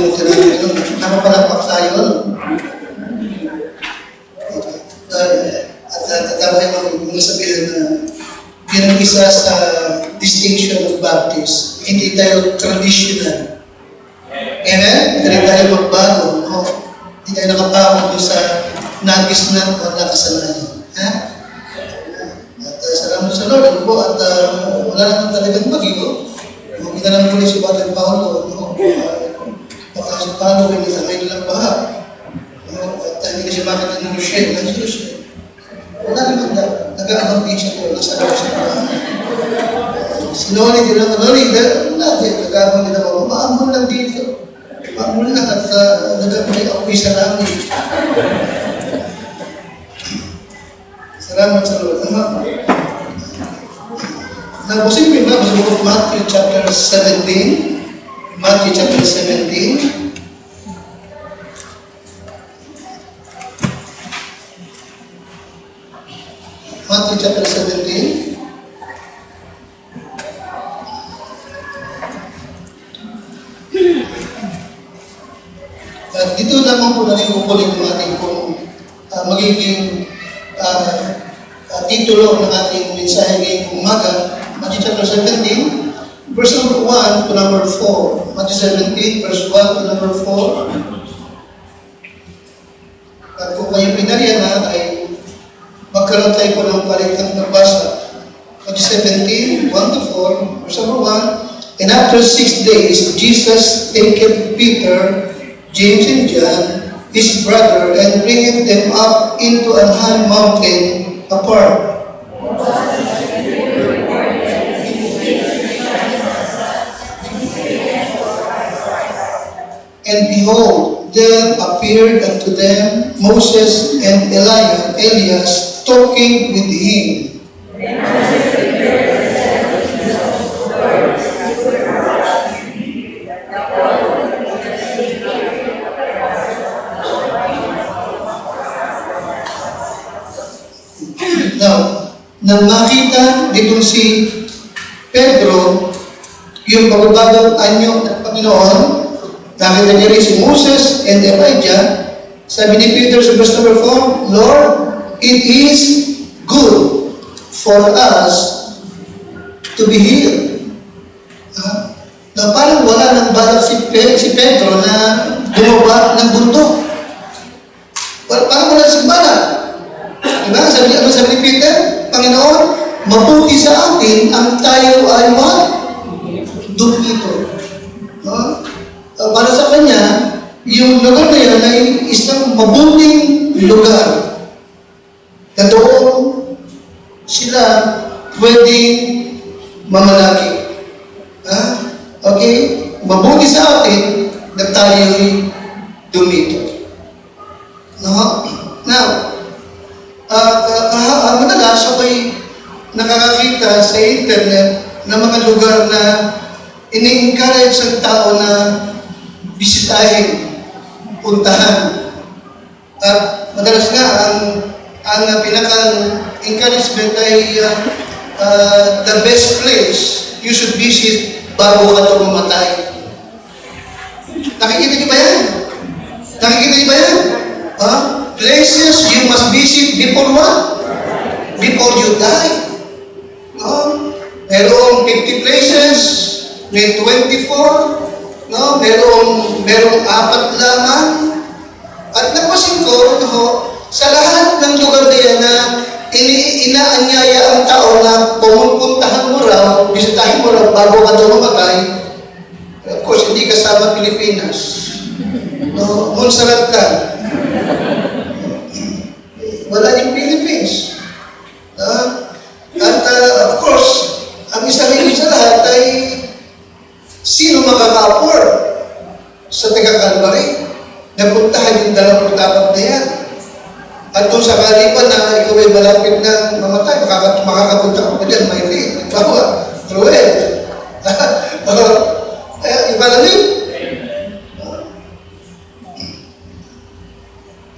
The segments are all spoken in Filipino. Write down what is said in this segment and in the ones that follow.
mo kailangan yun. Nakapalakpak tayo. At tatawag mo sabihin na bilang isa sa distinction of Baptist, hindi tayo traditional. Amen? Hindi tayo magbago. No? Hindi tayo nakapakot sa nagisnan o nakasanayan. Ha? At salamat sa Lord. Ano po? At wala naman talagang bagyo. Minalang muli si Padre Paolo. No? Baka si Paolo ay nitangay nilang baha. No? At hindi kasi makita ng Rochelle. Ang Rochelle. Wala naman na. Nag-aabang din siya ko. Nasa loob sa baha. Sinuli din ang kanoli. Wala din. Nag-aabang din ako. Maamon lang dito. Maamon lang. At nag-aabang ako isa lang. Salamat sa Lord. Nabusin mo yung sa book of Matthew chapter 17. Matthew chapter 17. Matthew chapter 17. At dito lamang po natin kukunin yung ating magiging titulo ng ating mensahe ngayong umaga. Matthew chapter 17, verse number 1 to number 4. Matthew 17, verse 1 to number 4. At kung kayo pinariyan na, ay magkaroon tayo po ng palitang nagbasa. Matthew 17, 1 to 4, verse number 1. And after 6 days, Jesus taketh Peter, James, and John, his brother, and bringeth them up into an high mountain apart. And behold, there appeared unto them Moses and Elias talking with him. Now, nang makita dito si Pedro, yung pagbabagong anyo ng Panginoon, nakita niya rin si Moses and Elijah. Sabi ni Peter sa verse number 4, Lord, it is good for us to be here. Na parang wala nang balak si Pedro na bumaba ng bundok. Parang wala si balak. Diba? Sabi ni Peter, Panginoon, mabuti sa atin ang tayo ay dumito. Para sa kanya, yung lugar na yan ay isang mabuting lugar. Na doon sila pwedeng mamalaki. Okay? Mabuti sa atin na tayo'y dumito. Now, madalas ako'y nakakakita sa internet ng mga lugar na ini-encourage ang tao na bisitahin, puntahan. At madalas nga, ang pinaka-encouragement ay the best place you should visit bago ka mamatay. Nakikita niyo ba yan? Nakikita niyo ba yan? Places you must visit before what? Before you die. Merong 50 places, may 24, merong 4 lamang. At napasin ko, sa lahat ng lugar na yan na inaanyaya ang tao na pumuntahan mo raw, bisitahin mo raw bago ka mamatay. Of course, hindi kasama Pilipinas. Montserrat ka. Wala yung Philippines. Of course, ang isang higit sa lahat ay sino makaka-afford sa taga-Calvary na puntahan yung 24 na yan. At kung sakali pa na ikaw ay malapit na mamatay, makakapunta ka pa dyan, may rin. Bawa, Ruel. Iba na rin.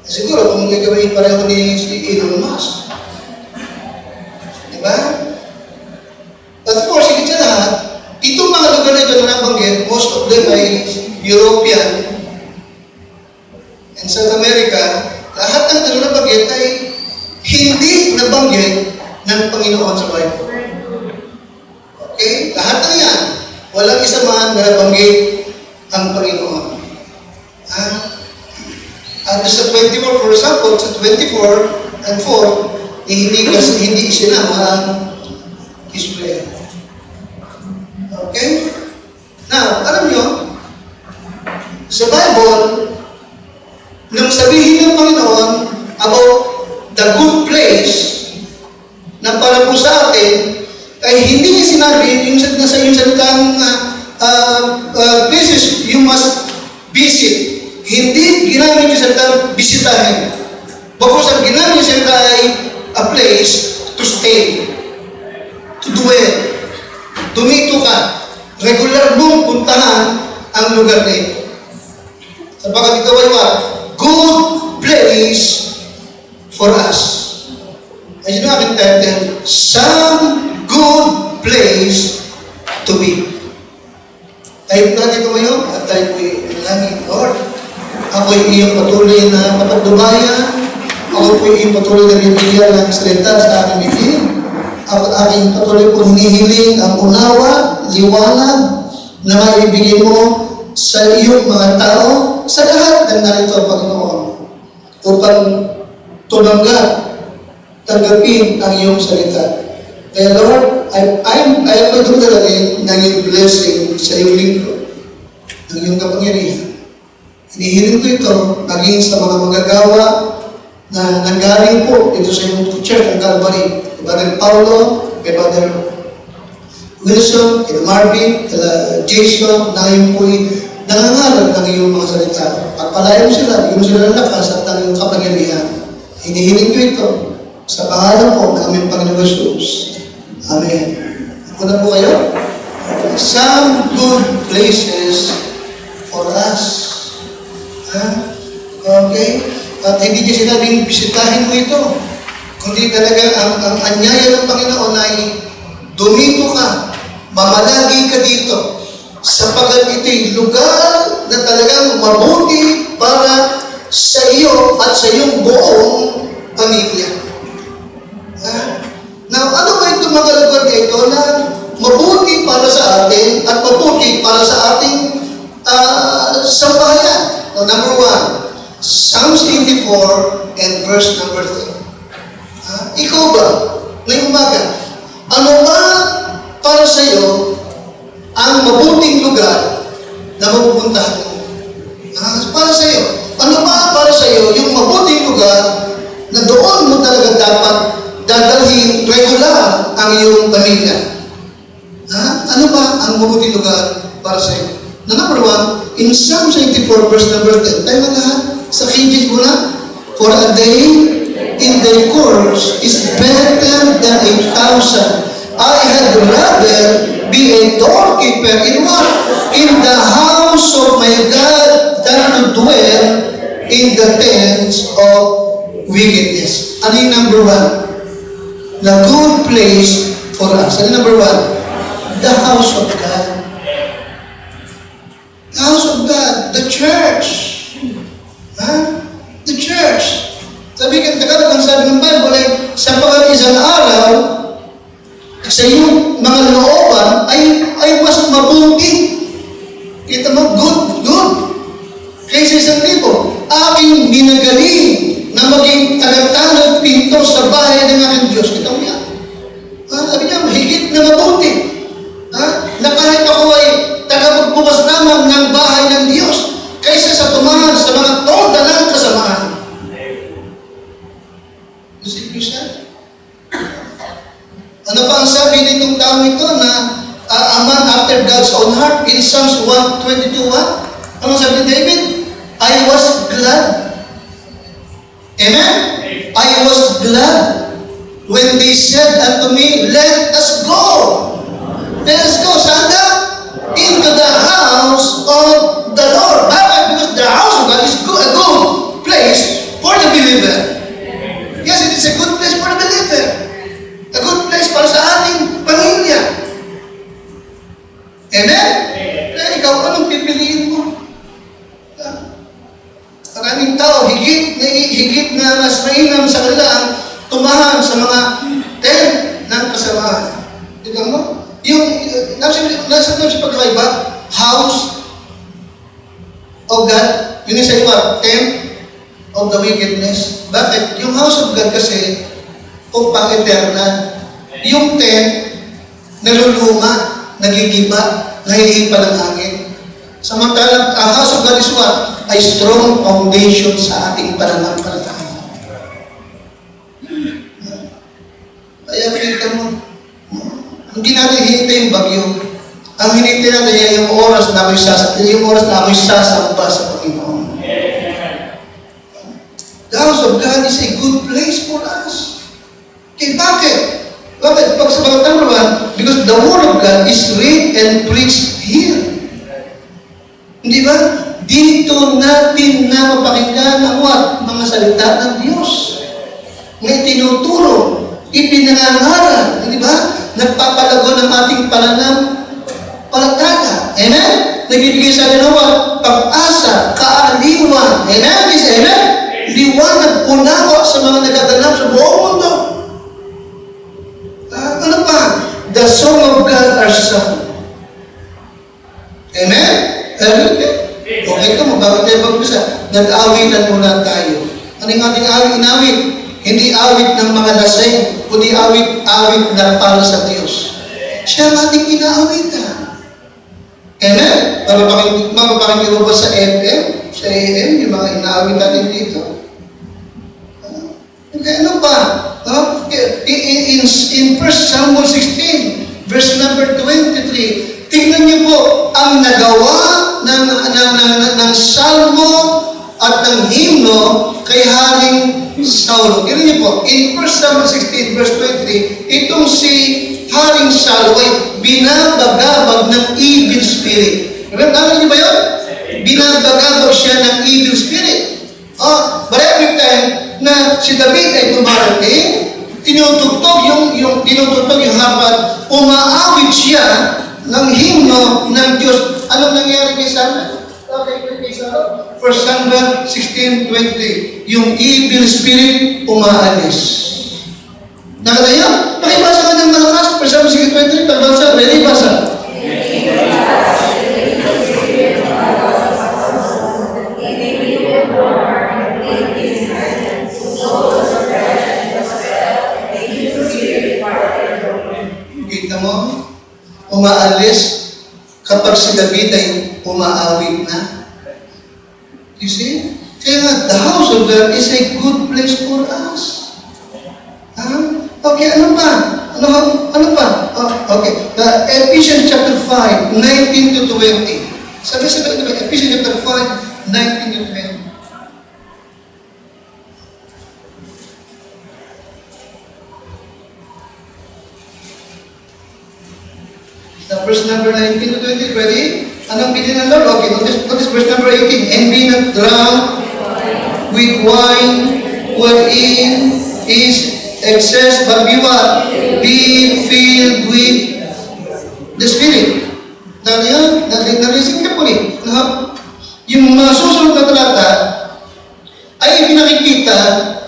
Siguro, kung gagawin pareho ni si Elon Musk. Diba? Of course, higit sa lahat, itong mga lugar na ito na nabanggit, most of them ay European sa Amerika, lahat ng tanong nabanggit ay hindi nabanggit ng Panginoon sa Bible. Okay? Lahat ng yan, walang isa man na nabanggit ang Panginoon. At sa 24, for example, sa 24 and 4, hindi isinama ang Israel. Okay? Now, alam nyo, sa Bible, nung sabihin ng Panginoon about the good place na para po sa atin, ay hindi niya sinabi yung salitang places you must visit. Hindi ginamit yung salitang bisitahin. Bakos ang ginamit yung salita ay a place to stay, to dwell. Tumito ka. Regular mong puntahan ang lugar na ito. Sapagkat ito ay what? Good place for us. As you know, aking title, some good place to be. Tayo natin tumayo at tayo po'y langit, Lord. Ako'y iyong patuloy na mapagdubayan. Ako po'y iyong patuloy na bibigyan ng salita sa aking bibig. At aking patuloy po hinihiling ang unawa, liwanag na maibigay mo sa iyong mga tao, sa lahat ng narito, Panginoon, upang tanggapin ang iyong salita. Kaya Lord, I am pagdudalagin ng iyong blessing sa iyong lingkod, ng iyong kapangyarihan. Hinihiling ko ito maging sa mga magagawa na nanggaling po ito sa iyong church ng Calvary. Kay Brother Paulo, kay Brother Wilson, kay Marvin, kay Jason, na ngayon po'y nangangarap ng iyong mga salita. Pagpalayan sila, iyong sila ng lakas at ng iyong kapangyarihan. Hinihiling ko ito sa pangalan po ng aming Panginoon Jesus. Amen. Ako na po kayo. Some good places for us. Okay? At hindi niya sinabing bisitahin mo ito. Kundi talaga ang anyaya ng Panginoon ay dumito ka, mamalagi ka dito, sapagkat ito'y lugar na talagang mabuti para sa iyo at sa iyong buong pamilya. Now, ano ba itong mga lugar na ito na mabuti para sa atin at mabuti para sa ating sambahayan? Now, number 1, Psalms 84 and verse number 3. Ikaw ba, ngayong umaga, ano ba para sa iyo ang mabuting lugar na mapupuntahan mo? Para sa iyo, ano ba para sa iyo yung mabuting lugar na doon mo talaga dapat dadalhin regular ang iyong pamilya? Ano ba ang mabuting lugar para sa iyo? Na number 1, in Psalm 84 verse number 10, tayo na lahat sa King James muna. For a day in their courts is better than 1,000. I had rather be a doorkeeper in what? In the house of my God than to dwell in the tents of wickedness. Ano yung number 1? The good place for us. Ano number 1? The house of God. The house of God. The church. The church. Sabi ka, Tagalog, ang sabi ng Bible ay, sapagkat isang araw, sa iyong mga looban ay mas mabuti. Kita mo, good. Kaysa 1,000. Aking ginagaling na maging tagatanod pinto sa bahay ng aking Diyos. Kita mo yan. Sabi niya, higit na mabuti. Na kahit ako ay tagapagbukas lamang ng bahay ng Diyos kaysa sa tumahan sa mga toda ng kasamaan. Isip niyo siya? Ano pa ang sabi nitong tao ito na a man after God's own heart in Psalms 122:1? Ano sabi ni David? I was glad. Amen? I was glad when they said unto me, let us go. Let us go. Saan daw? Into the house of the Lord. Bakit? Because the house of God is a good place for the believer. Yes, it is a good place for the believer. A good place para sa ating pamilya. Amen? Kaya ikaw, anong pipiliin mo? Maraming tao, higit na mas mainam sa kanila ang tumahan sa mga tent ng kasamaan. Di ba mo? Yung, nasa pagkakaiba, house of God, yun isa yung tent of the wickedness. Bakit? Yung house of God kasi, kung pang-eterna, yung tent, naluluma, nagigiba, nahihipa ng hangin. Samantalang, ang house of God is what? Ay strong foundation sa ating pananampalataya. Kaya kita mo, hindi natin hinintay yung bagyo. Ang hinintay natin ay yung oras na ako'y sasamba sa Panginoon. The house of God is a good place for us. Okay, bakit? Bakit? Because the Word of God is read and preached here. Hindi ba? Dito natin na mapakinggan ang what? Mga salita ng Diyos. May tinuturo, ipinangangaral, hindi ba? Nagpapalago ng ating pananampalataya. Amen? Nagbibigay sa atin ng what? Pag-asa, kaaliwan. Amen? Amen? Liwanag, unawa sa mga nagaganap sa buong mundo. Ano pa? The song of God are sung. Amen? Okay ka mo, bago tayo mag-umpisa, nag-awitan muna tayo. Ano yung ating inawit? Hindi awit ng mga lasing, kundi awit na para sa Diyos. Siya ang ating inaawitan. Amen? Mapapakinggan mo ba sa FM, sa AM, yung mga inaawit natin dito? Okay, ano pa? In 1 Samuel 16, verse number 23, tingnan niyo po ang nagawa ng salmo at ng himno kay Haring Saulo. Tingnan niyo po, in 1 Samuel 16, verse 23, itong si Haring Saulo ay binabagabag ng evil spirit. Tama niyo ba yun? Binabagabag siya ng evil spirit. But every time na si David ay dumarating, tinutugtog yung harpat, umaawit siya ng himno ng Diyos. Anong nangyari kay Samuel? Kay Samuel? 1 Samuel 16:20. Yung evil spirit umaalis. Nakita niyo? Pakibasa ka ng malakas. 1 Samuel 16:20. Pagbasa. Ready? Basa. Kita mo? Umaalis kapag si David ay umaawit na. You see? Kaya nga, the house of God is a good place for us. Okay, ano pa? Ano pa? Okay. Ephesians chapter 5, 19 to 20. Sabi-sabi ito, Ephesians chapter 5, 19 to 20. Verse number 19 to 20, ready? Anong bilhin ng Lord? Okay, notice verse number 18. And be not drunk with wine, wherein is excess, but be what? Be filled with the Spirit. Narising ka po rin. Yung mga susunod na talata ay pinakikita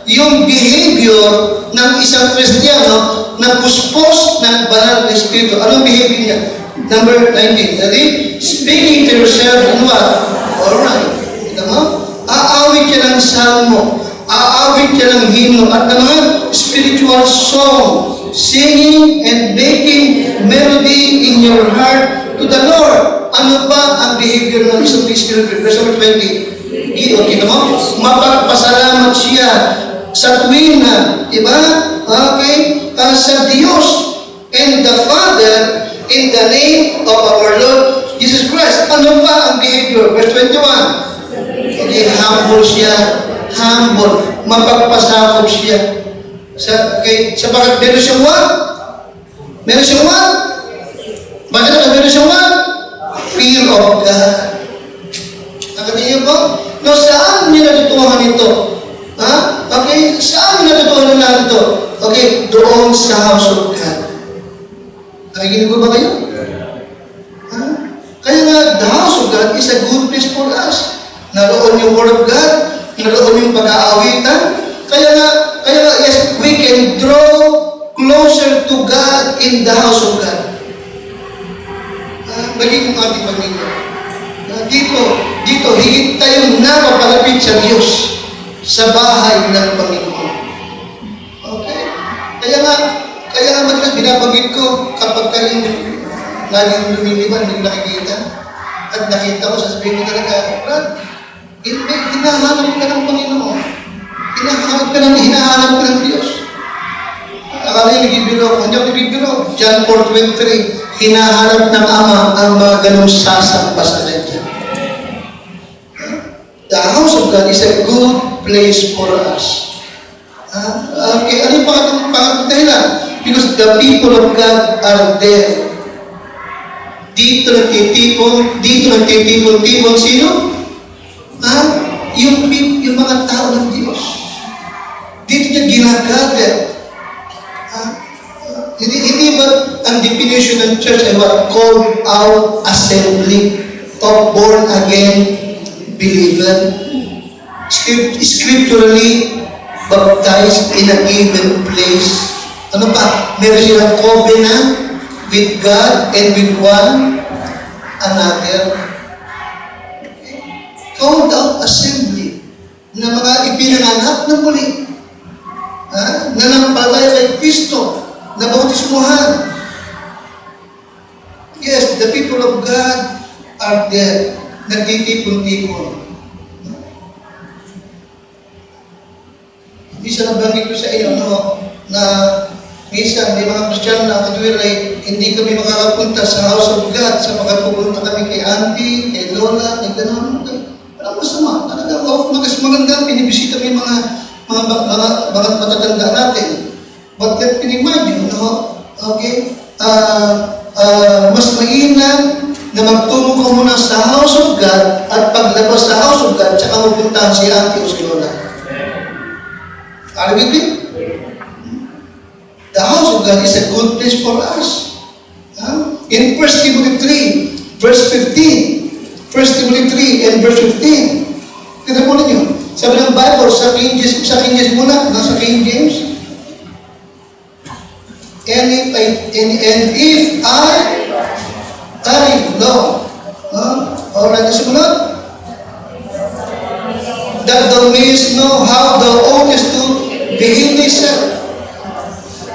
yung behavior ng isang Kristiyano na puspos ng banal na Espiritu. Anong behavior niya? Number 19. Ready? Speaking to yourself in what? Alright. Kita mo? Aawit ka ng salmo. Aawit ka ng hymno. At ng mga spiritual song. Singing and making melody in your heart to the Lord. Ano ba ang behavior ng isang Espiritu? Verse number 20. Kita mo? Mapagpasalamat siya sa tuwing na, diba? Okay? Sa Diyos and the Father in the name of our Lord Jesus Christ. Ano ba ang behavior? Verse 21. Okay, humble siya. Humble. Mapagpasakop siya. Sapagat meron siyang what? Meron siyang what? Bakit na meron siyang what? Fear of God. Nakatiyo po? No, saan niya natutuhan ito? Okay, saan niya natutuhan lahat ito? Okay, doon sa house of God. Nakikinig ba kayo? Kaya nga, the house of God is a good place for us. Naroon yung Word of God, naroon yung pag-aawitan. Kaya kaya nga, yes, we can draw closer to God in the house of God. Magiging ating Panginoon. Dito, higit tayong napapalapit sa Diyos sa bahay ng Panginoon. Okay? Kaya nga madalas binabanggit ko kapag kayong laging lumiliban, hindi nakikita. At nakita ko, sasabihin ko talaga, Brad, hinahanap ka ng Panginoon. Hinahanap ka ng Diyos. Akala niya nagbibiro ako. Hindi ako nagbibiro. John 4:23, hinahanap ng Ama ang mga ganong sasamba sa kanya. The house of God is a good place for us. Okay, ano yung pangatong dahilan? Because the people of God are there. Dito nagtitipon sino? Yung mga tao ng Diyos. Dito niya ginagagal. Hindi ba ang definition ng church ay what? Called out assembly of born again believer. Scripturally baptized in a given place. Ano pa? Meron silang covenant with God and with one another. Called out assembly na mga ipinanganak na muli. Nanampalataya kay Kristo, na bautismuhan. Yes, the people of God are there. Nagtitipon-tipon. Isa nabanggit ko sa iyo, na minsan may mga Kristiyano na katuwir ay hindi kami makakapunta sa house of God sa pagpupunta kami kay auntie, kay lola, kay gano'n. Walang masama. Talaga, maganda, pinibisita mo yung mga matatanda natin. But let me imagine, okay, mas mainam na magtungo ka muna sa house of God at paglabas sa house of God, tsaka mapuntahan si auntie o si lola. Are we with me? The house of God is a good place for us. In 1 Timothy 3, verse 15, 1 Timothy 3 and verse 15, tignan mo ninyo. Sabi ng Bible, sa King James muna, nasa King James. And if I know, alright, na sumunod, that thou mayest know how thou oughtest to behave thyself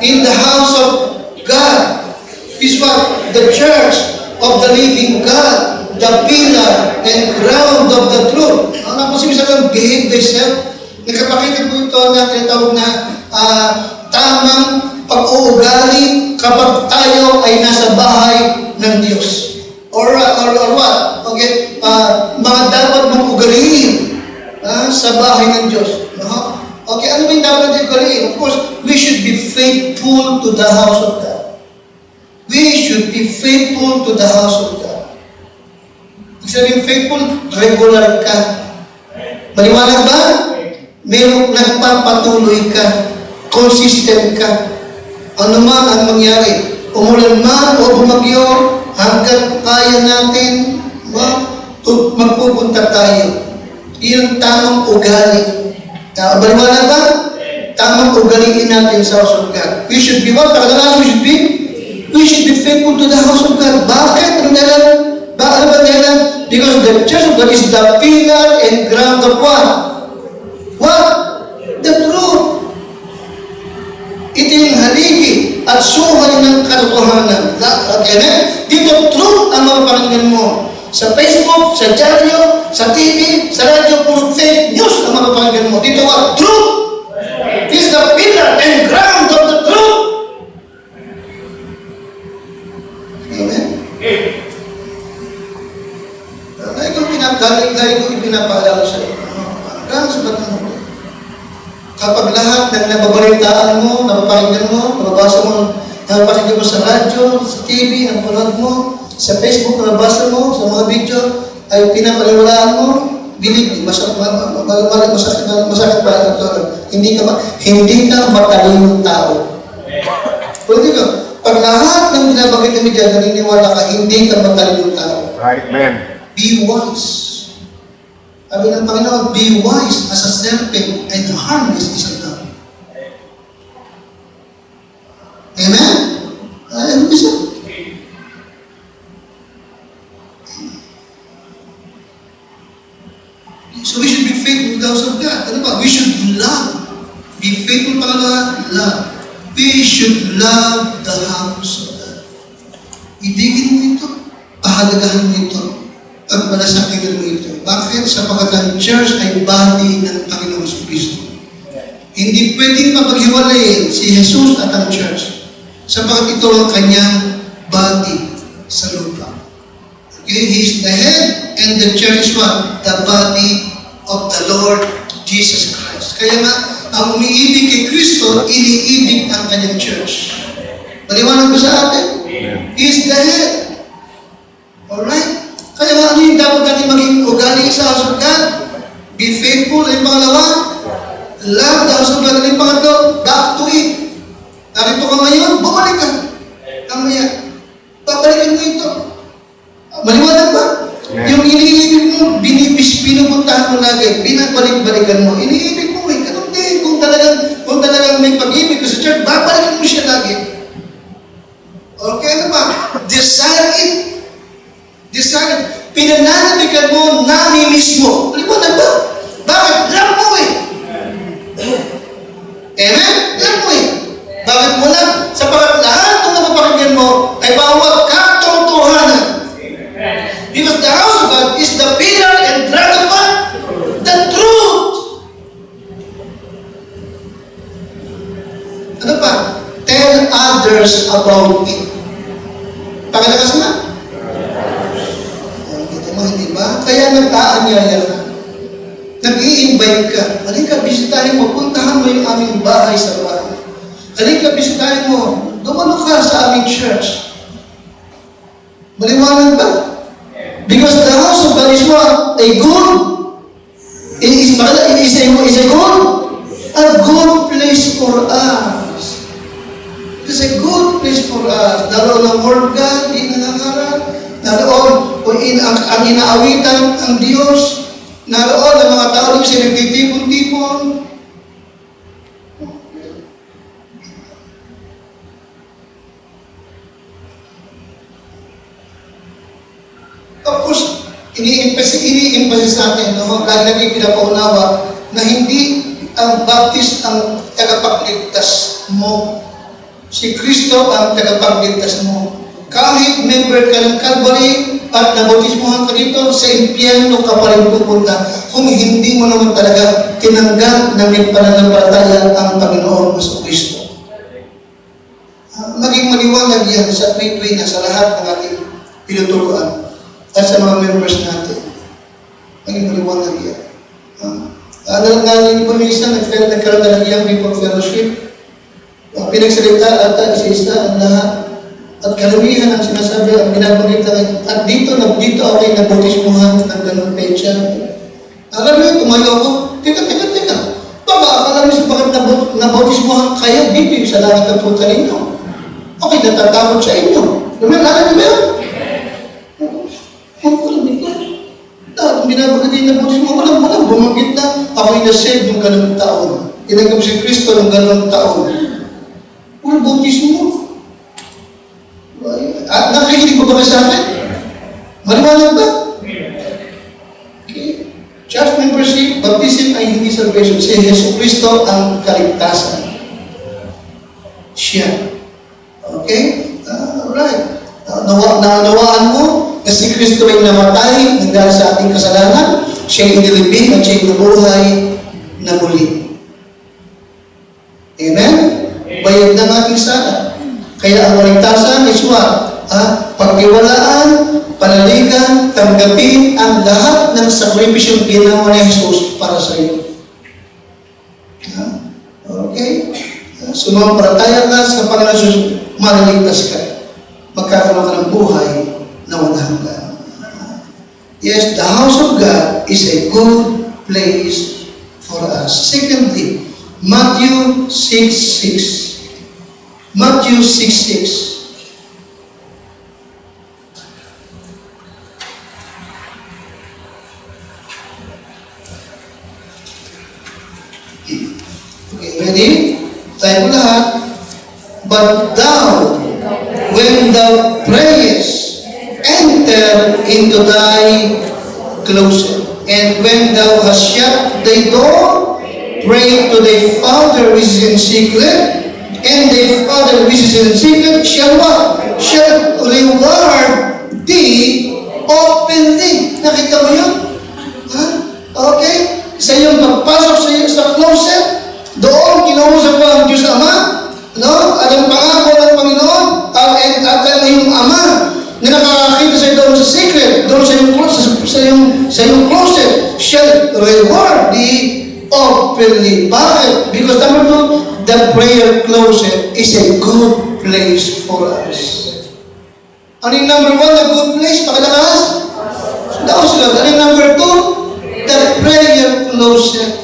in the house of God. Is what? The church of the living God, the pillar and ground of the truth. Ano po sabihin behave thyself? Nakapakita po ito na tinatawag na tamang pag-uugali kapag tayo ay nasa bahay ng Diyos. Or what? Okay? Mga dapat mong ugaliin sa bahay ng Diyos. Okay, ano ba yung dapat natin ugaliin? Of course, we should be faithful to the house of God. We should be faithful to the house of God. Ibig sabihin faithful, regular ka. Maliwanag ba? Merong nagpapatuloy ka. Consistent ka. Ano man ang mangyari, umulan man o bumagyo, hanggang kaya natin, magpupunta tayo. Iyon tamang ugali. Maliwanag ba? Tamang ugaliin natin sa house of God. We should be what? Pakadalas we should be faithful to the house of God. Bakit? Ano ba dahilan? Because the church of God is the pillar and ground of what? What? The truth. Ito yung haligi at suhay ng katotohanan. Okay, dito truth ang mapapakinggan mo. Sa Facebook, sa dyaryo, sa TV, sa radyo, puro fake news ang mapapakinggan mo. Dito what? Truth. This is the pillar and ground of the truth. Amen? Dahil ko ipinapaalala sa iyo. Hanggang sa batang mo. Kapag lahat ng nababalitaan mo, napapakinggan mo, nababasa mo, napapakinggan mo sa radyo, sa TV, napapanood mo, sa Facebook, nababasa mo, sa mga video, ay pinapaniwalaan mo, believe me, masakit ba ito? Hindi ka matalinong tao. Pwede ka. Pag lahat ng binabanggit namin dyan, naniniwala ka, hindi ka matalinong tao. Right, man. Be wise. Sabi ng Panginoon, be wise as a serpent and harmless as a dove. Amen? Ano isa? So we should be faithful to the house of God. Ano ba? We should love. Be faithful, pangalawa, love. We should love the house of God. Ibigin mo ito. Pahalagahan mo ito. Pagmalasakitan mo ito. Bakit? Sapagkat ang church ay body ng Panginoon sa Kristo. Hindi pwedeng mapaghiwalayin si Jesus at ang church. Sapagkat ito ang kanyang body sa lupa. Okay? He is the head and the church is what? The body of the Lord Jesus Christ. Kaya nga, ang umiibig kay Kristo, iniibig ang kanyang church. Maliwanag ba sa atin? He is the head. Alright? Kaya nga, ano yung dapat natin maging ugali sa house of God? Be faithful. Yung pangalawa, love the house of God. Yung pangatlo, back to it. Narito ka ngayon, bumalik ka. Kamaya, babalikan mo ito. Maliwanag ba? Yung iniibig mo, pinupuntahan mo lagi, binabalik-balikan mo, iniibig mo, ganun din. Kung talagang may pag-ibig ko sa church, babalikan mo siya lagi. Okay, ano ba? Desire it. Desire it. Pinananabigan mo, nami-miss mo. Maliwanag ba? Bakit? Love mo eh. Amen? Love mo eh. Bakit mo lang? Sapagkat lahat ng napapakinggan mo ay bawat katotohanan. Because the house of God is the pillar and ground of what? The truth. Ano pa? Tell others about it. Pangalakas na? Kita mo, hindi ba? Kaya nag-aanyaya ka. Nag-i-invite ka. Halika, bisitahin mo. Puntahan mo yung aming bahay sa bahay. Halika, bisitahin mo. Dumalo ka sa aming church. Maliwanag ba? Because the house of God is what? A good. It is a good place for us. It is a good place for us. Naroon ang word God, di nangangarap. Naroon ang inaawitan ang Diyos. Naroon ang mga tao yung sinagtitipon-tipon. Of course, ini-emphasize natin, no? Lagi natin pinapaunawa na hindi ang baptist ang tagapagligtas mo. Si Kristo ang tagapagligtas mo. Kahit member ka ng Calvary at nabautismohan ka dito, sa impyerno ka pa rin pupunta kung hindi mo naman talaga tinanggap na may pananampalataya ang Panginoon sa Kristo. Maging maliwanag yan sa tuwi na sa lahat ng ating pinuturuan at sa mga members natin. Maging maliwanag yan. Nalangin ko minsan, nagkaroon na lang yan before fellowship. Pinagsalita at isa-isa ang lahat. At karamihan ang sinasabi, ang ginagawa at dito ako ay nabautismuhan ng ganun pecha. Alam mo yun, tumayo ako, teka. Baba, alam mo sa bakit nabautismuhan kayo dito yung sa langit ng punta ninyo. Okay, natatakot sa inyo. Alam mo yun? Kung binabagay na bautismo, walang bumagit na ako'y na-save ng ganung taon. Tinanggap si Kristo ng ganung taon. Walang bautismo. At nakikinig mo ba sa akin? Maliwanag ba? Okay. Church membership, baptism ay hindi salvation. Si Yesu Kristo ang kaligtasan. Siya. Okay? Alright. Nawaan mo na si Kristo ay namatay dahil sa ating kasalanan, siya ay inilibing at siya ay nabuhay na muli. Amen? Bayad ng ating sala. Kaya ang kaligtasan is what? Pagtiwalaan, panaligan, tanggapin ang lahat ng sakripisyong ginawa ni Jesus para sa iyo. Okay? Sumampalataya ka sa Panginoon Jesus, malaligtas ka. Magkakaroon ka ng buhay na walang hanggan. Yes, the house of God is a good place for us. Secondly, Matthew 6:6. Matthew 6:6. Okay, ready? Tayo po lahat. But thou, enter into thy closet. And when thou hast shut thy door, pray to thy Father which is in secret, and thy Father which is in secret shall what? Shall reward thee openly. Nakita mo yun? Ha? Okay? Sa iyong pagpasok sa iyo sa closet, doon kinausap ko ang Diyos Ama, no? At ang pangako ng Panginoon, at ang iyong Ama, na nakakakita sa iyo doon sa secret, doon sa iyong closet, shall reward thee openly. Bakit? Because number two, the prayer closet is a good place for us. Ano yung number one, the good place? Pakalakas? Daos lang. Ano yung number two? The prayer closet.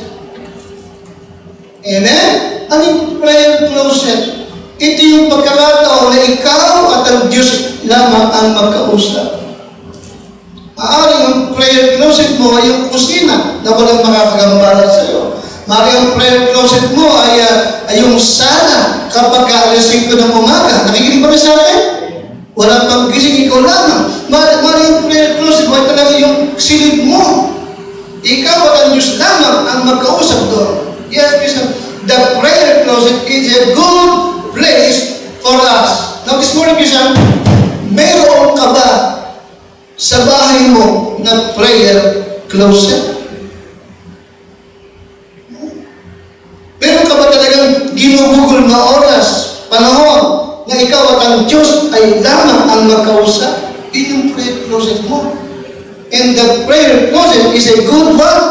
Amen? Ano yung prayer closet? Ito yung pagkakataon na ikaw at ang Diyos lamang ang magkausap. Maaaring ang prayer closet mo ay yung kusina na walang makakagambala sa iyo. Maaaring ang prayer closet mo ay yung sala kapag alas 5 ng umaga. Nakikinig ba sa akin? Walang pang gising, ikaw lamang. Maaaring ang prayer closet mo ay talaga yung silid mo. Ikaw at ang Diyos lamang ang magkausap doon. Yes, because the prayer closet is a good place for us. Now this morning, Kishan, mayroon ka ba sa bahay mo na prayer closet? Meron ka ba talagang ginugugol na oras, panahon, na ikaw at ang Diyos ay lamang ang magkausap? Yun yung prayer closet mo. And the prayer closet is a good one.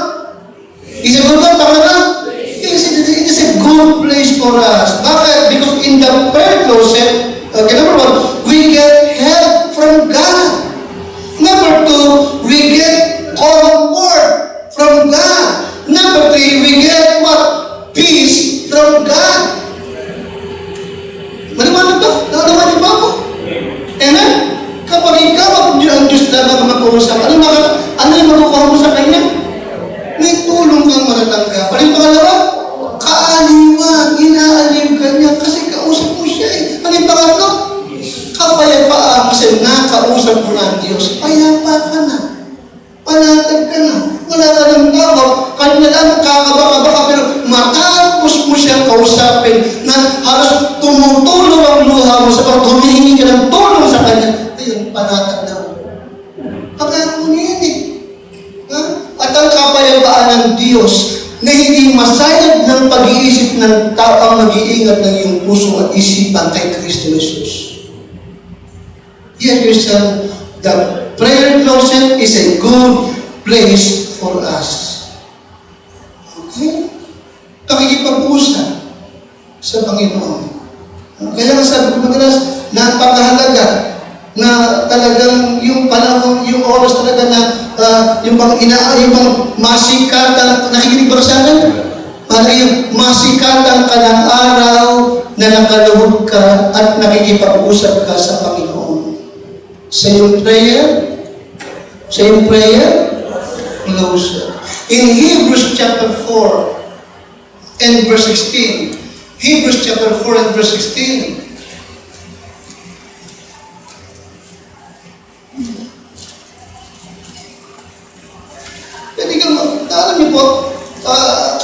Is a good one, tama ba? It is a good place for us. Bakit? Because in the prayer closet, okay, number one, we get help from God. Number two, we get comfort from God. Number three, we get what? Peace from God. Maliwanag ba? Nakaliwanag ba ako? Amen? Kapag ikaw ang Diyos lamang mag-uusap, ano yung makukuha mo sa Kanya? May tulong kang matatanggap. Ano yung pangalawa? Kaaliwan. Inaaliw ka niya kasi kausap mo siya eh. Ano yung pangatlo? Kapayapaan kasi nakausap mo na ang Diyos. Payapa ka na. Panatag ka na. Wala ka ng tawag. Kanina lang kakabaka-baka pero matapos mo siyang kausapin na halos tumutulong ang luha mo sa pag-humihingi ka ng tulong sa Kanya. Ayun, panatag na. Pagkakon yan eh. Ha? At ang kapayapaan ng Diyos na hindi masayad ng pag-iisip ng tao ang mag-iingat ng iyong puso at isipan kay Kristo Jesus. Yes, Christian, the prayer closet is a good place for us. Okay? Pakikipag-usap sa Panginoon. Kaya nga sabi ko madalas, napakahalaga na talagang yung panahon, yung oras talaga na yung bang masikatan, nakikinig ba sa akin? Yung masikatan ka ng araw na nakaluhod ka at nakikipag-usap ka sa Panginoon. Sa iyong prayer, closer. In Hebrews chapter 4 and verse 16, Hebrews chapter 4 and verse 16, pwede kang alam niyo po,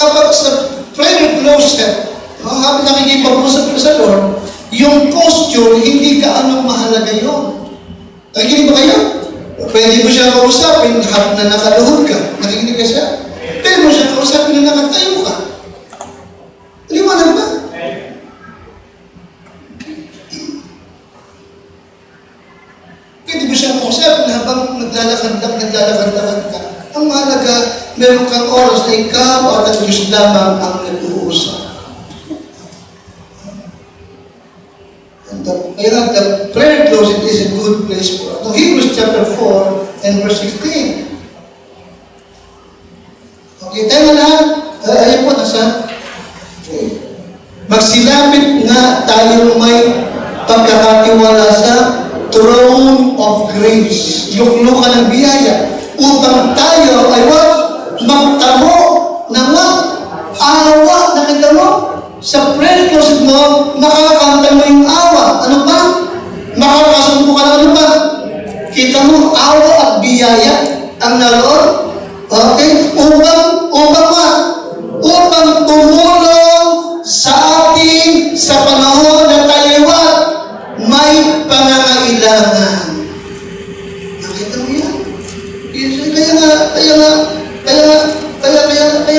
kapag sa prayer closet, habang nakikipag-usap ka sa Lord, yung posture, hindi gaano mahalaga yun. Nakikinig ba kayo? Pwede mo siya kausapin na nakaluhod ka. Nakikinig ka siya? Pwede mo siya kausapin na nakatayo ka. Liwanag ba? Pwede mo siya kausapin habang naglalakad ka. Ang mahalaga, meron kang oras na ikaw at ang Diyos lamang ang nag-uusap. Kaya the prayer closet is a good place for us. Now, Hebrews chapter 4 and verse 16. Okay, tayo na lahat. Ayun po, nasa. Okay. Magsilapit nga tayo may pagkakatiwala sa throne of grace. Luklukan ng biyaya. Upang tayo ay what? Magtamo ng what? Awa. Nakita mo? Sa prayer closet mo, makakanta mo yung awa. Ano ba? Makakasumpo ka na ano ba? Kita mo, mo, awa at biyaya ang naroon. Okay? Upang tumulong sa atin sa panahon na tayo'y may pangangailangan. Nakita mo yan? Kaya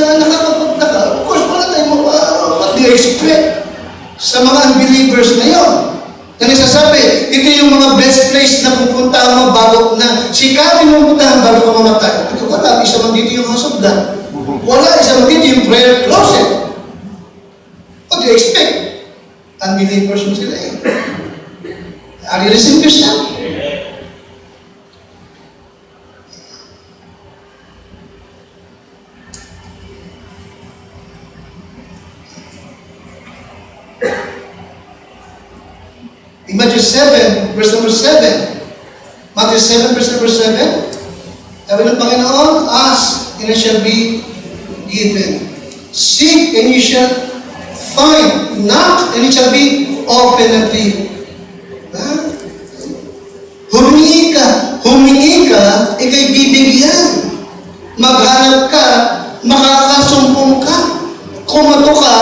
nga nakakapagtaka. Of course, wala tayong what do you expect sa mga unbelievers na yun? Na nagsasabi, ito yung mga best place na pupuntahan mo bago na sikapin mo pupuntahan bago ka mamatay. Ito wala, isa man dito yung house of God. Wala, isa man dito yung prayer closet. What do you expect? Unbelievers mo sila eh. Are you listening, Christian? In Matthew 7, verse number 7. Matthew 7, verse number 7. Sabi ng Panginoon, ask, and it shall be given. Seek, and you shall find. Knock, and it shall be open unto you. Humingi ka, ikay bibigyan. Maghanap ka, makakasumpong ka. Kumato ka,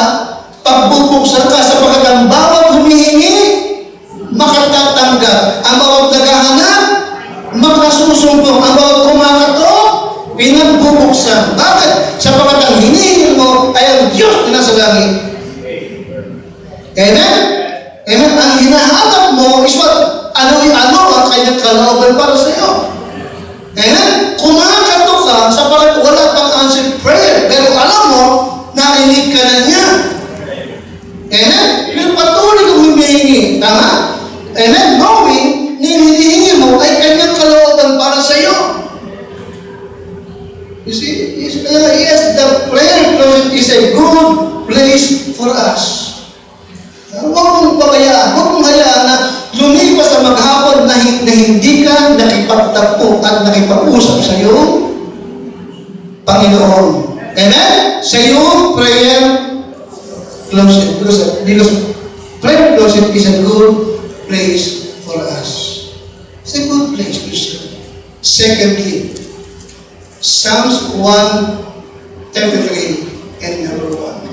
pagbubuksan ka, sapagkat ang bawat humihingi, makatatanggap. Ang bawat naghahanap, makasusumpong. Ang bawat kumakato, pinagbubuksan. Bakit? Sapagkat ang hinihingi mo ay ang Diyos na nasa langit. Amen? Amen? Ang hinahanap mo is what? Ano ang kanyang kalooban para sa iyo. Amen? Kumakato ka sapagkat wala pang answered prayer. Pero alam mo, narinig ka na niya. Amen? Pero patuloy kang humihingi. Tama? Amen? Knowing, hinihingi mo ay kanyang kalooban para sa iyo. You see? Yes, the prayer closet is a good place for us. Huwag mong hayaan na lumipas sa maghapon na hindi ka nakipagtapo at nakipag-usap sa iyong Panginoon. Amen? Sa iyong prayer closet. Because prayer closet is a good place for us. It's a good place, Christian. Secondly, Psalms 133 and number 1.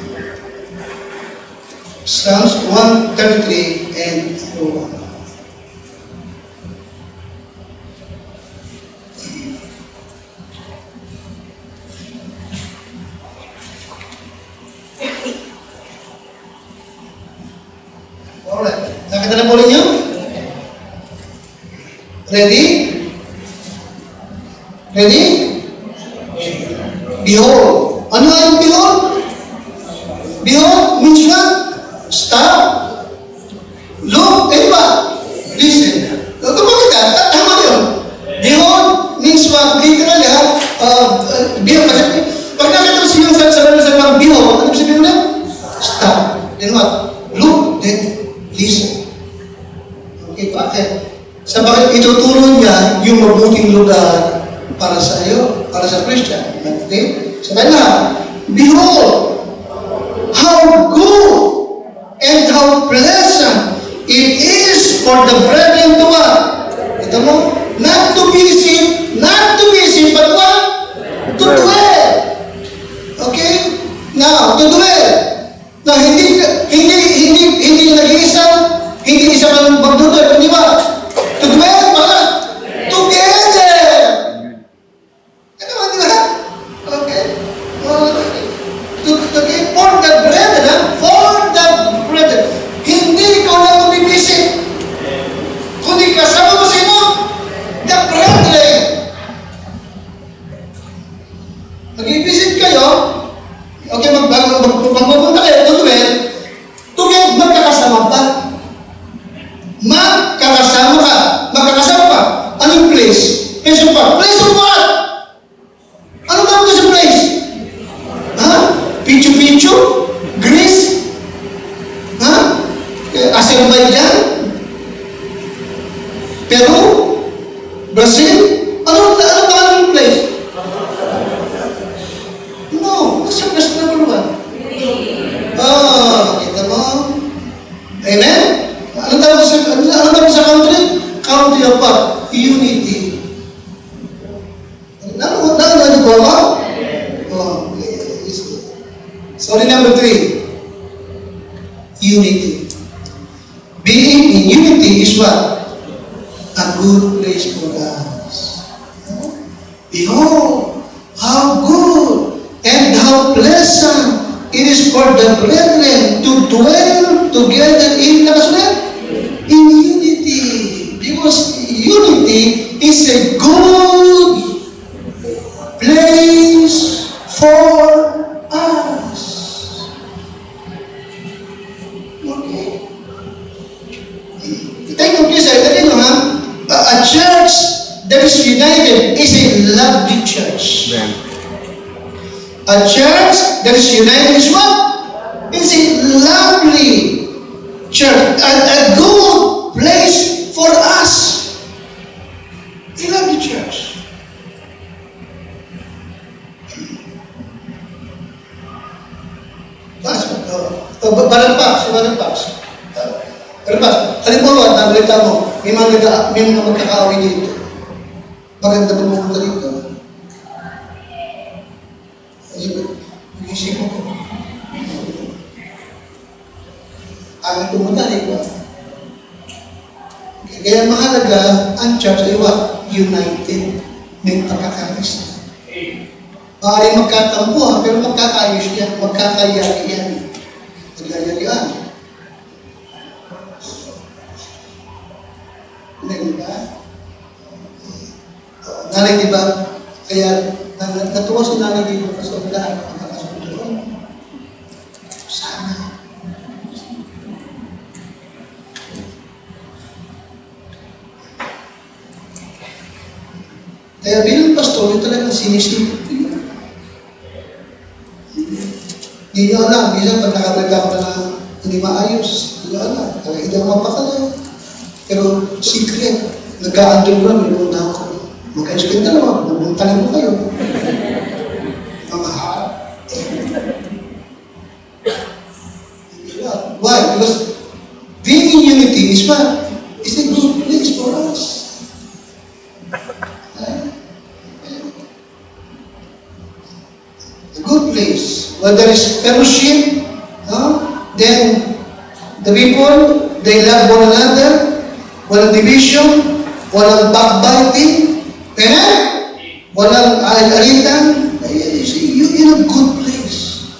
Psalms 133 and 1. Alright. Nakita na po ninyo? Ready? Ready? Behold. Ano ang behold? Behold means what? Stop. Look. And what? Listen. Bakit ka? Tama yun. Behold means what? Literally, behold. Pag nakita mo silang sabi ng behold, ano sabihin ulit? Stop. Then what? Look. Then listen. Okay, bakit? Sa bakit ituturo niya yung mabuting lugar para sa iyo, para sa Christian. Okay? So kaya, behold, how good and how pleasant it is for the brethren to what? Ito mo? Not to visit, but what? To dwell. Okay? Now, to dwell. Now, hindi nag-iisa, hindi isa kang magdudwell, di ba? To dwell, para together. Ano ba, di ba? Okay? For the brethren, hindi ikaw na mag-visit. Kundi kasama mo sino? The brethren. Mag-visit kayo, okay, magpupunta kayo, tuwid, magkakasama pa. Magkakasama ka. Anong place? Place of what? Place of what? Ano ba ito sa place? Ha? Pichu-pichu? Greece? Ha? Azerbaijan? Peru? Brazil? Ano ba ang place? No, that's number 1. Kita mo? Amen? Ano tawag sa country? Country of what? Unity. 3, unity. Being in unity is what? A good place for us. Behold, how good and how pleasant it is for the brethren to dwell together in unity. Because unity is a good place for us. Okay. Take note, please. A church that is united is a lovely church. Amen. A church that is united is what? Is a lovely church. A good place for us. A lovely church. Balagpas. Halimbawa, nabalita mo, may mga magkakaaway dito. Maganda ba pumunta dito? Isip mo ko. Ang pumunta dito. Kaya mahalaga, ang church ay what? United. May pagkakaisa. Maaaring magkatampuhan, pero magkakayos yan. Magkakayari yan. Magkayarian. Hindi ba? Nanay, di ba? Kaya natuwa si nanay dito kasi ang lahat ang nakasundo. Sana. Kaya bilang pastor, yung talagang sinisipit ko yun. Hindi nyo alam, minsan pag nakabalita ko na hindi maayos, hindi nyo alam. Kaya hindi ako mapakala. Pero secret, nagka-underground, may punta ako. Mag-ayos kayo dalawa, bubuntalan mo kayo. Mga harap. Why? Because being in unity is what? Is a good place for us. A good place. Where there is fellowship, then the people, they love one another, walang division, walang backbiting, walang alitan. You see, you're in a good place.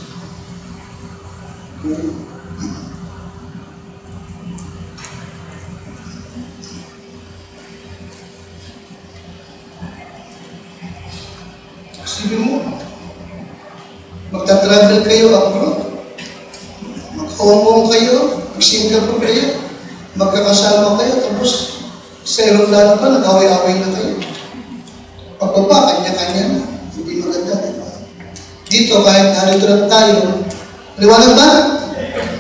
Sabi mo, magta-travel kayo abroad, mag-Hong Kong kayo, mag-Singapore kayo, magkakasama kayo, tapos sa aeroplano pa, nag-away-away na kayo. Pagbaba, kanya-kanya na. Hindi maganda, di ba? Dito, kahit narito lang tayo, liwanag ba?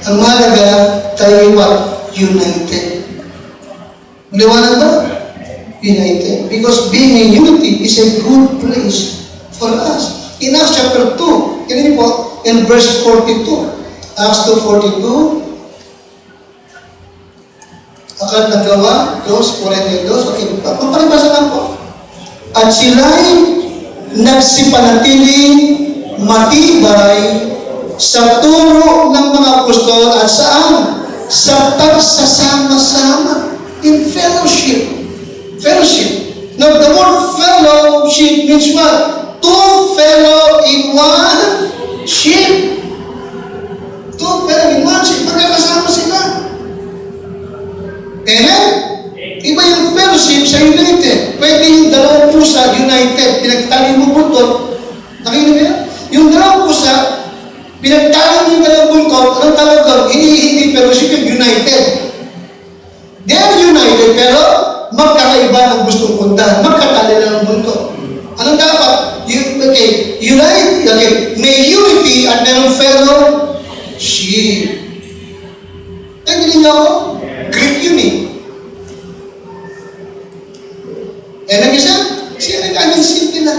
Ang mahalaga, tayo what? United. Liwanag ba? United. Because being in unity is a good place for us. In Acts chapter 2, yan po, in verse 42. Acts 2:42, akad nagawa, 2:42. Okay, papalibasa lang po. At sila'y nagsipanatiling matibay sa turo ng mga apostol at saan? Sa pagsasama-sama. In fellowship. Fellowship. Now, the word fellowship means what? Two fellow in one ship. Two fellow in one ship. Magkakasama sila. Amen? Iba yung fellowship sa united. Pwede yung dalawang pusa, united. Pinagtali mo buntot. Nakita mo yan? Yung dalawang pusa, pinagtali mo yung dalawang buntot. Anong tawag doon? Hindi fellowship yung united. They are united, pero magkakaiba ng gustong punta. Magkatali na ng buntot. Anong dapat? Okay, unite, okay, may unity at merong fellowship. Nagdilin niyo ako? Greek yun eh. Eh, nag-isa? Siya nag-agency nila.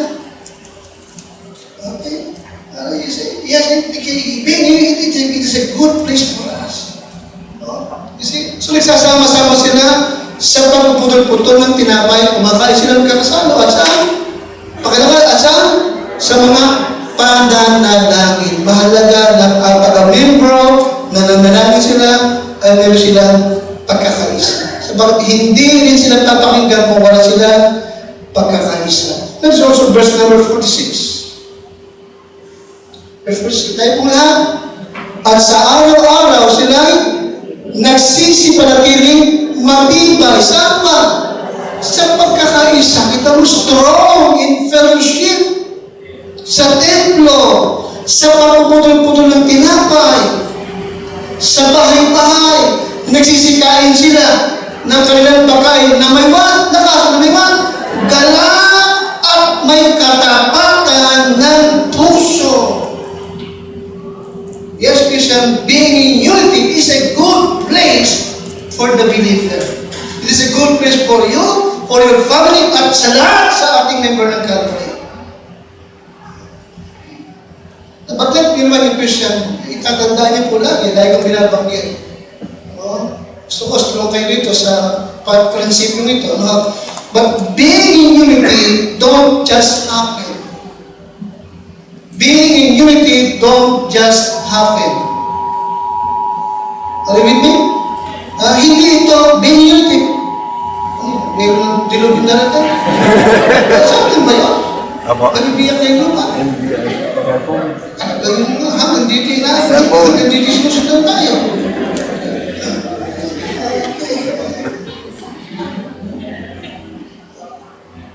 Okay? Yes, being united is a good place for us. You see? So, nagsasama-sama sila sa pagpuputol-putol ng tinapay, kumakain sila ng kakasalo. At saan? Pakilala, at saan? Sa mga pananalangin. Mahalaga ng pag sila, meron silang pagkakaisa. Sabagat hindi rin sila papakinggan kung wala sila pagkakaisa. That's also verse number 46. Verse 46, tayo po lahat. At sa araw-araw sila'y nagsisipanatiling matibay. Saan ba? Sa pagkakaisa. Kita mo, strong in fellowship. Sa templo. Sa pagpuputol-putol ng tinapay. Sa bahay-bahay. Nagsisikain sila ng kanilang pagkain na may what? Na may what? Galak at may katapatan ng puso. Yes, Christian, being in unity is a good place for the believer. It is a good place for you, for your family, at sa lahat sa ating member ng Calvary. Bakit naman yung Christian, itatandaan niyo po lagi, dahil kong binabanggit. Gusto ko, strong kayo dito sa prinsipyo nito. But being in unity don't just happen. Being in unity don't just happen. Are you with me? Hindi ito, being in unity. Mayroon dilugin na rin. Saan ba yun? Nabibiyak na yung lupa. Ganyan mo, hanggang dito na. Hanggang dito sinusundan tayo.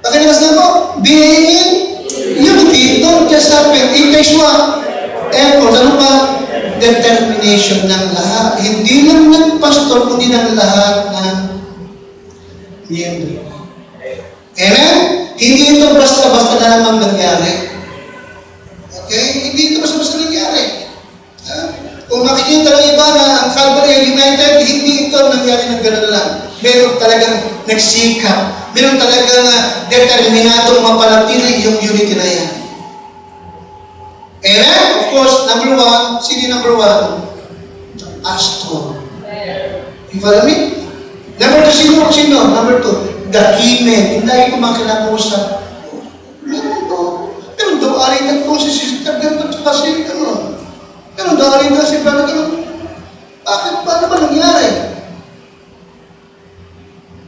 Pakiliwas na po, being in unity don't just happen. It takes what? Effort. Ano pa? Determination ng lahat. Hindi lang ng pastor, kundi ng lahat ng miyembro. Amen? Hindi ito basta-basta na naman nangyari. Okay? Hindi ito basta-basta nangyari. Kung makikita ng iba na ang Calvary United, hindi ito nangyari ng gano'n lang. Meron talagang nagsikap. Meron talagang determinadong mapanatili yung unity na yan. Amen? Of course, number one, sino number one? The pastor. You follow me? Number two, sino? Number two, the key men. Hindi ko makinakusap. Meron daw aritan ko si sister, gano'n at kasi, meron daw aritan si brother, gano'n. Bakit? Paano ba nangyari?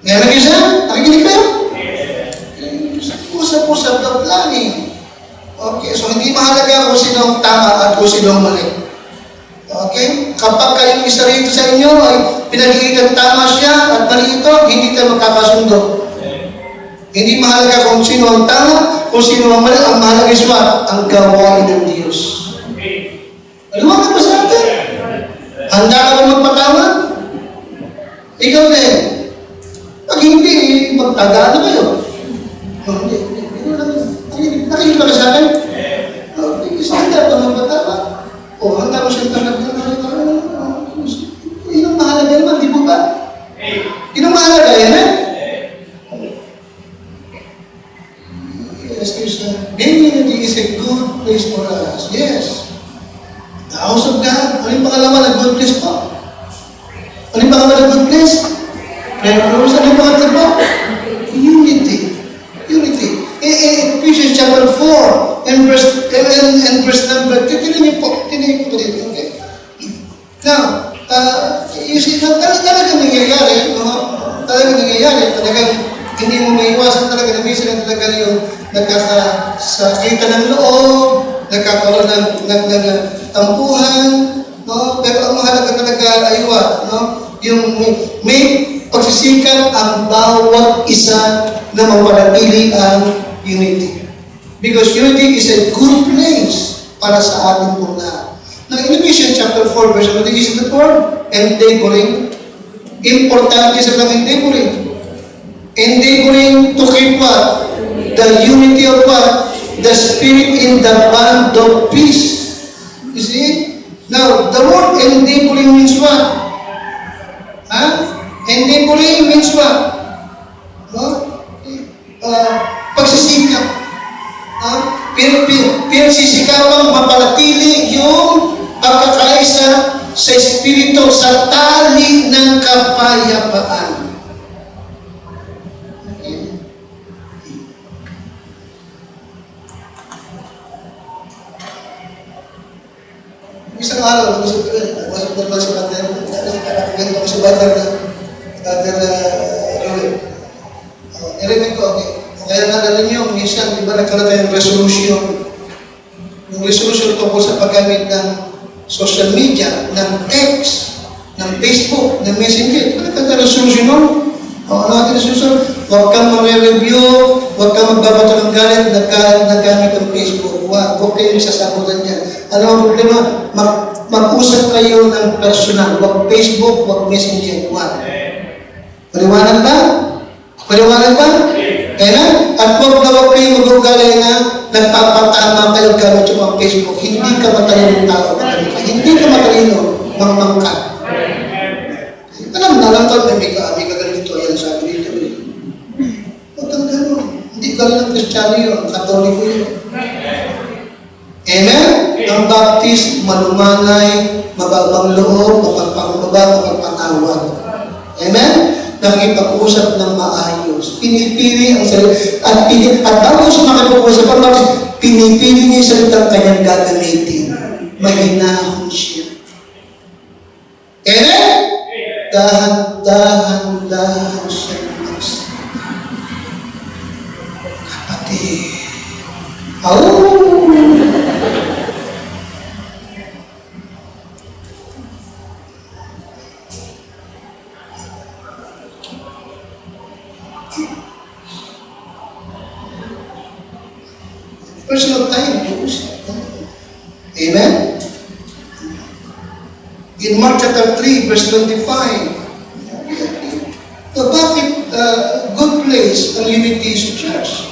Ngayon lagi siya? Nakikinig kayo? Usap-usap daw planning. Okay, so hindi mahalaga kung sino ang tama at kung sino ang mali. Okay? Kapag kayong isa rito sa inyo ay pinag-iitan tama siya at mali ito, hindi tayo magkakasundo. Hindi mahalaga kung sino ang tama, kung sino ang mali. Ang mahalaga is what? Ang gawain ng Diyos. Alam ka ba sa atin? Handa ka ba magpatawad? Ikaw din. Pag hindi, magtagaan na kayo. Nakinig ba ka sa akin? Handa ba magpatawad? Handa ko siya talaga. Yun ang mahalaga naman, di ba? Yun ang mahalaga yan, eh? Yes, Christian. Being unity is a good place for us. Yes. The house of God. Ano yung pangalaman na good place po? Ano yung pangalaman na good place? Prayer close. Ano yung pangalaman po? Unity. Unity. Ephesians chapter 4 and verse number 2. Tinigin po dito. Okay. Now, you see, talagang nangyayari, talagang hindi mo maiwasan talaga na minsan talaga yung nagkakasakita ng loob, nagkakaroon ng tampuhan, no? Pero ang mahalaga talaga ay what? No? Yung may pagsisikap ang bawat isa na mapanatili ang unity. Because unity is a good place para sa ating pong lahat. Now, in Ephesians chapter 4, verse 1, is the form endeavoring. Importante sa lang endeavoring. Endeavoring to keep what? The unity of what? The spirit in the bond of peace. You see? Now, the word endeavoring means what? Endeavoring means what? Pagsisikap. Pinagsisikapan mapanatili yung pagkakaisa sa espiritu sa tali ng kapayapaan. Isang isang araw, wasap naman si Brother, nakakaganda ko si Brother Roy. Narinig ko, okay. Kaya nalala niyo, minsan, di ba nagkaroon tayo ng resolution. Yung resolution tungkol sa paggamit ng social media, ng text, ng Facebook, ng Messenger. Ano ka na resolution nun? Ano natin resolution? Huwag kang mag-review, huwag kang magbabato ng galit na gamit ng Facebook. Huwag kayo sasabutan dyan. Ano ang problema? Mag-usap kayo ng personal. Huwag Facebook, huwag Messenger. Huwag. Paliwanag ba? Paliwanag ba? Kaya na? At huwag kayo mag-ugalay na nagpapatama kayo gamit yung mga Facebook. Hindi ka matalino tao. Hindi ka matalino. Mangmangka. Alam ko, may kaganito. Yan sabi dito. Huwag kang gano'n. Hindi ka lang ng Kristiyano yun. Katoliko yun. Amen? Ang baptist, malumanay, mababang loob, mapagpangababa, mapagpanawag. Amen? Nakipag-usap ng maayos. Pinipili ang salita. At bago siya makipag-usap, pinipili niya yung salitang kanyang gagamitin. Mahinahon siya. Amen? Dahan siya magsalita. Kapatid. Personal time. Amen? In Mark chapter 3, verse 25, bakit good place ang unity sa church?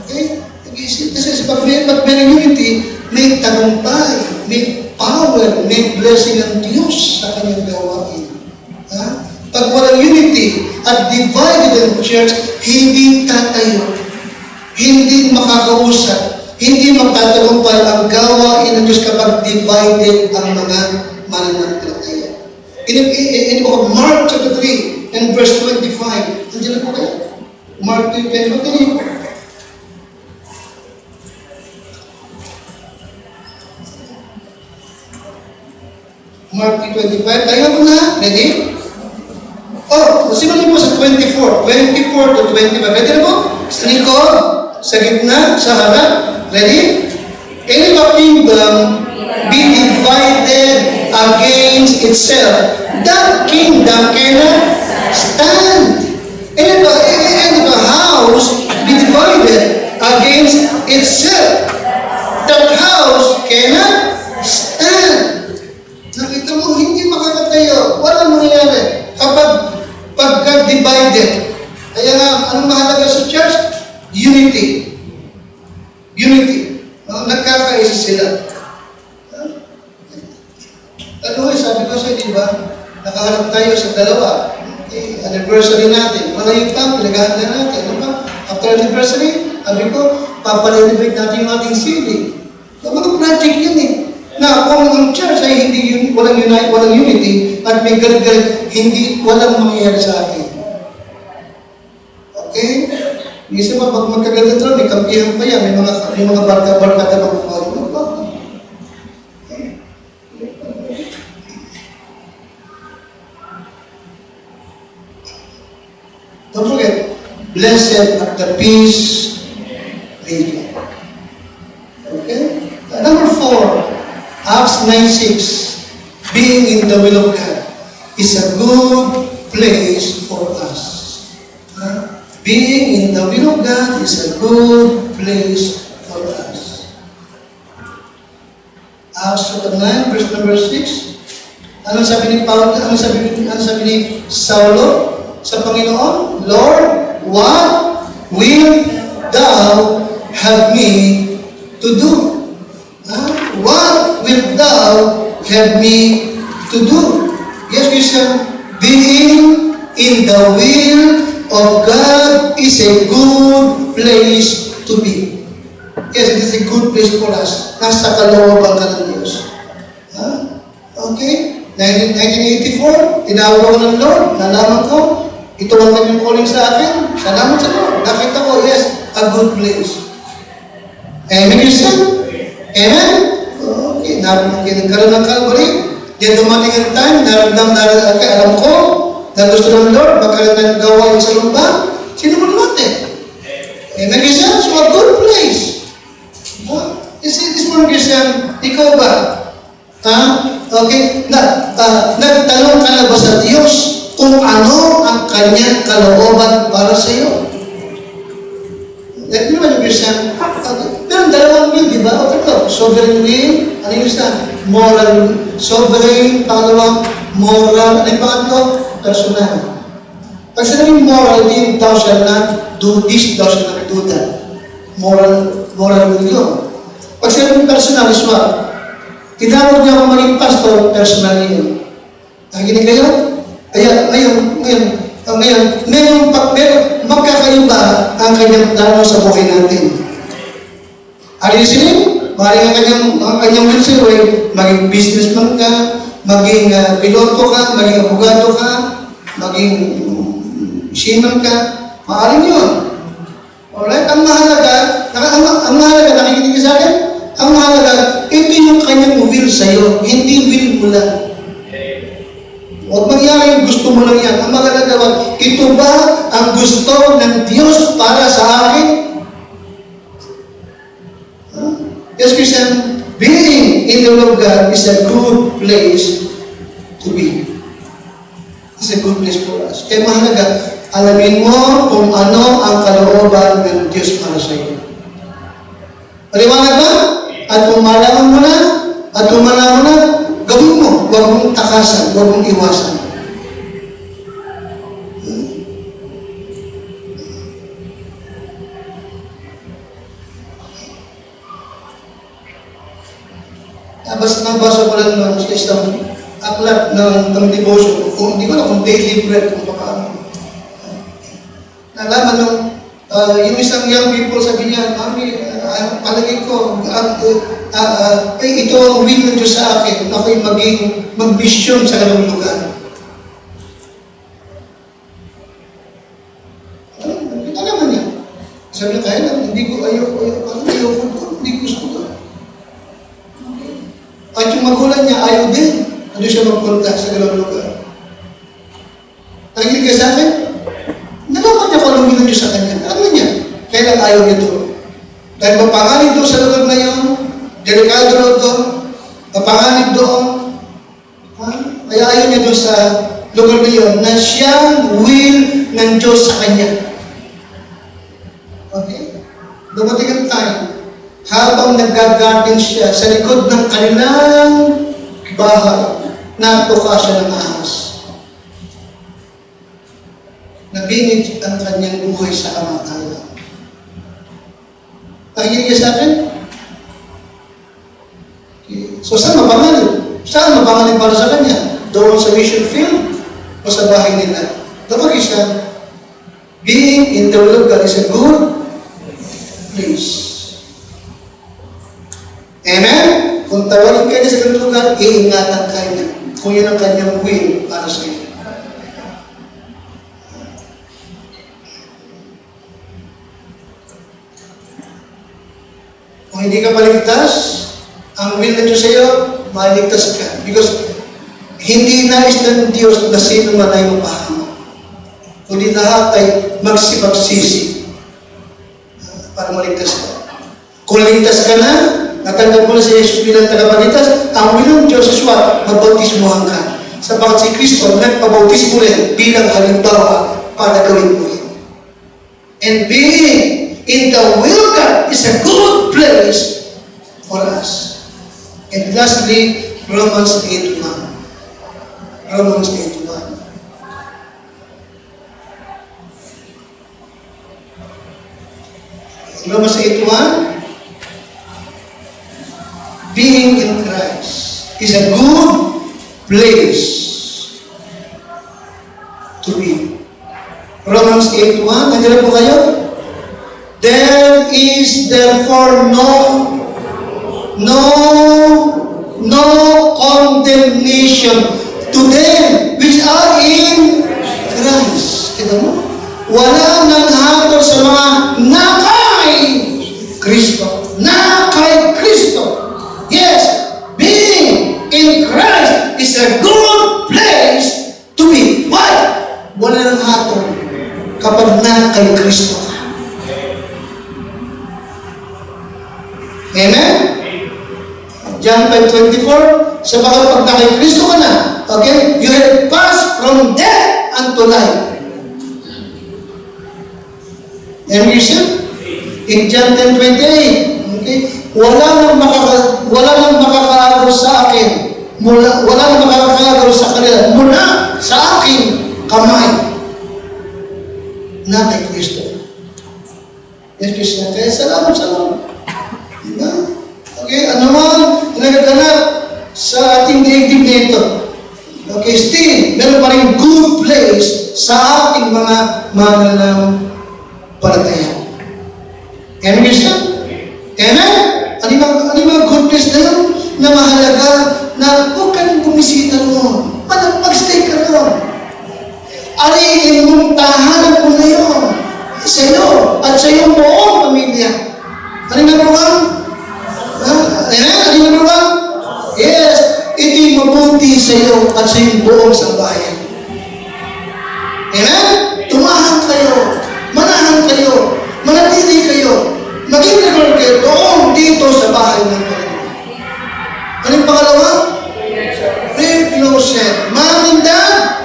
Okay? Kasi pag may unity, may tagumpay, may power, may blessing ng Diyos sa kanyang gawain. Pag walang unity at divided ang church, hindi tatayo, hindi makakausap, hindi magtatagumpay ang gawain ng Diyos kapag divided ang mga mananampalataya. In Mark chapter 3 and verse 25, nandiyan po kayo. Mark 3:25, tingin po. Mark 3:25, tayo po na. Ready? Simulan po sa 24 to 25. Ready na po? Sa likod, sa gitna, sa harap. Ready? Any kingdom be divided against itself, that kingdom cannot stand. And if a house be divided against itself, that house cannot stand. Nakita mo, hindi makakatayo. Walang mangyayari kapag pagka-divided. Kaya nga, anong mahalaga sa church? Unity. Unity. Nagkakaisa sila. Sabi ko sa'yo, di ba? Nakaharap tayo sa dalawa. Okay, anniversary natin. Malayo pa, pinagahanda natin. Ano ba? After anniversary, sabi ko, papalinibig natin yung ating CD. Mga project yun eh. Na kung ang church ay walang unity, at may galit-galit, walang mangyayari sa atin. Okay? Minsan pa, pag magkagalit ito, may kampihan pa yan, may mga barkada ng buhay. Don't forget, blessed at the peace region. Okay? Number 4, Acts 9:6, being in the will of God is a good place for us. Being in the will of God is a good place for us. Acts chapter 9, verse number 6. Ano sabi ni Paul? Ano sabi ni Saulo sa Panginoon? Lord, what will Thou have me to do? What will Thou have me to do? Yes, Christian, being in the will of God is a good place to be. Yes, it is a good place for us. Nasa kalooban ka ng Diyos. Okay? 1984, tinawag ako ng Lord, nalaman ko, ito ang kanyang calling sa akin. Salamat sa Lord. Nakita ko, yes, a good place. Amen, Christian? Amen? Okay, Hanap kayo ng karoon ng Calvary. Then dumating ang time, alam ko, na gusto ng Lord, magkaroon tayo ng gawain sa lumba. Sinumunod natin. Amen, Christian? So a good place. This morning, Christian, ikaw ba? Okay? Nagtanong ka na ba sa Diyos kung ano ang kanyang kalooban para sa iyo? Let me know, Christian. Pero dalawang will, di ba? O ito, sovereign will, ano yung isa? Moral will. Sovereign, pangalawang, moral, ano yung pangatlo? Personal. Pag sinabing moral, din, thou shall not do this, thou shall not do that. Moral will yun. Pag sinabing personal, is what? Tinawag niya ako maging pastor, personal yun. Nakikinig kayo? Kaya ngayon, magkakaiba ang kanyang plano sa buhay natin. Are you listening? Maaaring ang kanyang will ay maging businessman ka, maging piloto ka, maging abogado ka, maging seaman ka. Maaaring yun. Alright? Ang mahalaga, nakikinig ka sa akin? Ang mahalaga, ito yung kanyang will sa'yo, hindi will mo lang. Huwag mangyari yung gusto mo lang yan. Ang magagagawa, ito ba ang gusto ng Diyos para sa akin? Yes, Christian, being in the will of God is a good place to be. It's a good place for us. Kaya mahalaga, alamin mo kung ano ang kalooban ng Diyos para sa iyo. Paliwanag ba? At kung malaman mo na, gawin mo. Huwag mong takasan, huwag mong iwasan. Nabasa ko lang sa isang aklat ng devotion. Kung hindi ko na kung daily bread, kung paano. Nalaman nung yung isang young people sabi niya, Mami, palagay ko, ito ang will ng Diyos sa akin. Ako'y mag-vision sa ganung lugar. Kita naman niya. Sabi niya, kaya lang, hindi ko ayoko hindi ko gusto ko. At yung magulang niya, ayaw din. Ano siya magpunta sa ganung lugar. Nakikinig ka sa akin? Nalaman niya kung anong will ng Diyos sa kanya. Alam niya, kaya lang ayaw niya doon. Dahil mapanganib doon sa lugar na yun, delikado doon, mapanganib doon, kaya ayaw niya doon sa lugar na yun, na siyang will ng Diyos sa kanya. Okay? Dumating ang time, habang nag-garden siya sa likod ng kanilang bahay, natuka siya ng ahas. Nabingit ang kanyang buhay sa kamatayan. Nakikinig ka sa akin? Okay. So, saan mapangalan? Saan mapangalan para sa kanya? Doon sa mission field o sa bahay nila? Dapat isa, being in the will of God is a good place. Amen? Kung tawagin ka niya sa ganitong lugar, iingatan ka niya. Kung yan ang kanyang will para sa iyo. Kung hindi ka maligtas, ang will na Diyos sa iyo, maligtas ka. Because hindi nais ng Diyos na sino man ay mapahamak. Kundi lahat ay magsipagsisi para maligtas ka. Kung ligtas ka na, natanggap mo na si Jesus bilang tagapagligtas, ang will ng Diyos is what? Magbautismuhan ka. Sapagat si Kristo, nagpabautismo rin bilang halimbawa para gawin mo rin. And being in the will of God is a good place for us. And lastly, Romans 8:1. Romans 8:1. Romans 8:1. Being in Christ is a good place to be. Romans 8:1. Nandiyan po kayo? There is therefore no condemnation to them which are in Christ. Kita mo? Wala nang hatol sa mga nakay Kristo. Nakay Kristo. Yes, being Amen? John 5:24, sabagat pag nakikristo ka na, okay, you have passed from death unto life. And reason? In John 10:28, okay, wala nang makakaagos sa akin, wala nang makakaagos sa kanila, mula sa aking kamay na kay Kristo. Yes, Kristo. Kaya salamat. Diba? Okay, ano man nagaganap sa ating daigdig nito. Okay, still, meron pa rin good place sa ating mga mananampalataya. Amen, Kristo? Amen? Ano yung mga good place na yun? Na mahalaga na huwag ka nang bumisita noon. Mag-stay ka noon. Ariin mong tahanan mo na yun. Sa iyo at sa iyong buong pamilya. Ano yung nabuhan? Amen? Ano yung nabuhan? Yes. Ito'y mabuti sa iyo at sa iyong buong sambahayan. Amen? Tumahan kayo. Manahan kayo. Manatili kayo. Maging regular kayo doon dito sa bahay ng Panginoon. Ano yung pangalawa? Very closet. Mamindan.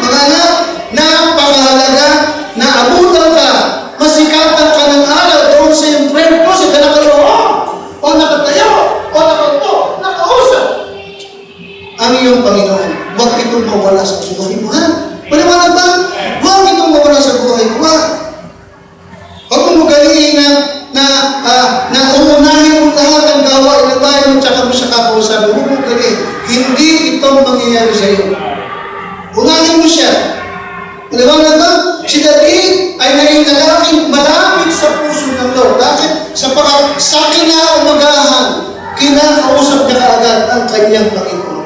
Mga anak, napakahalaga na abutan ka, masikatan ka ng araw doon sa iyong prayer closet na nakaloob, o nakatayo, o nakausap. Ang iyong Panginoon, huwag itong mawala sa buhay mo, ha? Paliwanag ba? Huwag itong mawala sa buhay mo, ha? Huwag mo magaliin na umunahin mo lahat ang gawain ng bahay mo, tsaka mo siya kakausap. Huwag mo magaliin. Hindi itong mangyayari sa iyo. Unahin mo siya. Paliwanag ba? Si David ay naging lalaking malapit sa puso ng Lord. Bakit? Sa kinaumagahan, kinakausap niya kaagad ang kanyang Panginoon.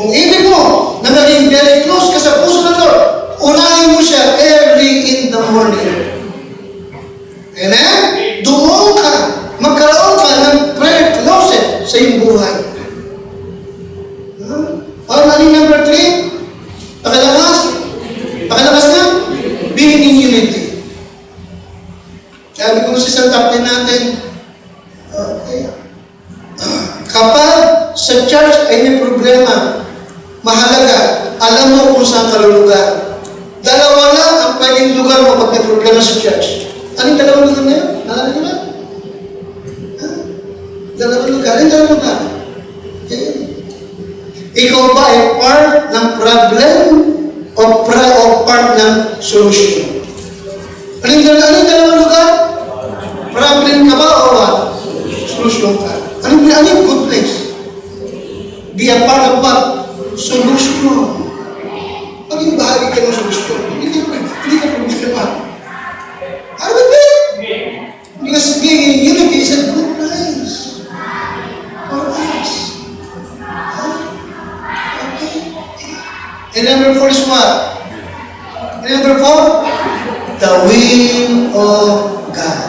Kung ibig mo na maging very close ka sa puso ng Lord, unahin mo siya early in the morning. Amen? Doon ka, magkaroon ka ng prayer closet sa iyong buhay. Ano number 3? Pakalakas na, being in unity. Sabi ko sa isang captain natin, kapag sa church ay may problema, mahalaga, alam mo kung saan ka lulugar. Dalawa lang ang pwedeng lugar mo pag may problema sa church. Anong dalawang lugar na yun? Nalala niyo ba? Dalawang lugar. Anong dalawang lugar? Ikaw ba ay part ng problem o part ng solution? Anong dalawang lugar? Problem ka ba o what? Solution ka. Anong good place? Be a part of what? Solution. Paging bahagi ka ng solution, hindi ka problema. Ano ba ito? Because being in unity is a good place for us. And number 4 is what? And number 4? The will of God.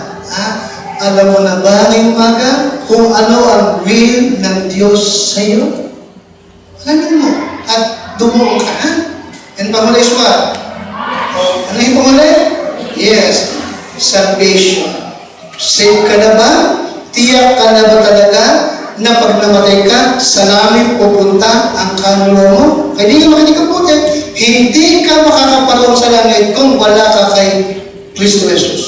Alam mo na ba ngayong umaga kung ano ang will ng Diyos sa iyo? Alamin mo. At dumuo ka, ha? And panghuli is what? Ano yung panghuli? Yes. Salvation. Save ka na ba? Tiyak ka na ba talaga na pag namatay ka, sa langit pupunta ang kaluluwa mo? Kaya hindi ka makikikabuti. Hindi ka makakaparoon sa langit kung wala ka kay Kristo Jesus.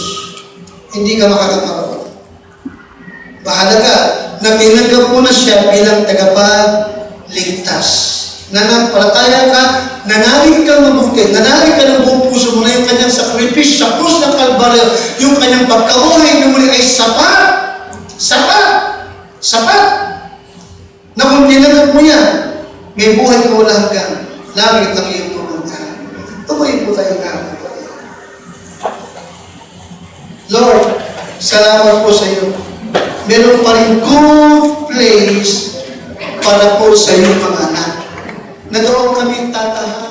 Hindi ka makakaparoon. Mahalaga na tinanggap mo na siya bilang tagapagligtas. Nanampalataya ka, nanalig ka mabuti, nanalig ka ng buong puso mo na yung kanyang sakripisyo sa krus ng Kalbaryo, yung kanyang pagkabuhay na muli ay sapat. Na kung tinanggap mo yan, may buhay ka wala hanggang langit ang iyong pupuntahan. Tumayin po tayo nga. Lord, salamat po sa iyo. Meron pa rin good place para po sa iyong mga anak. Na doon kami tatahan.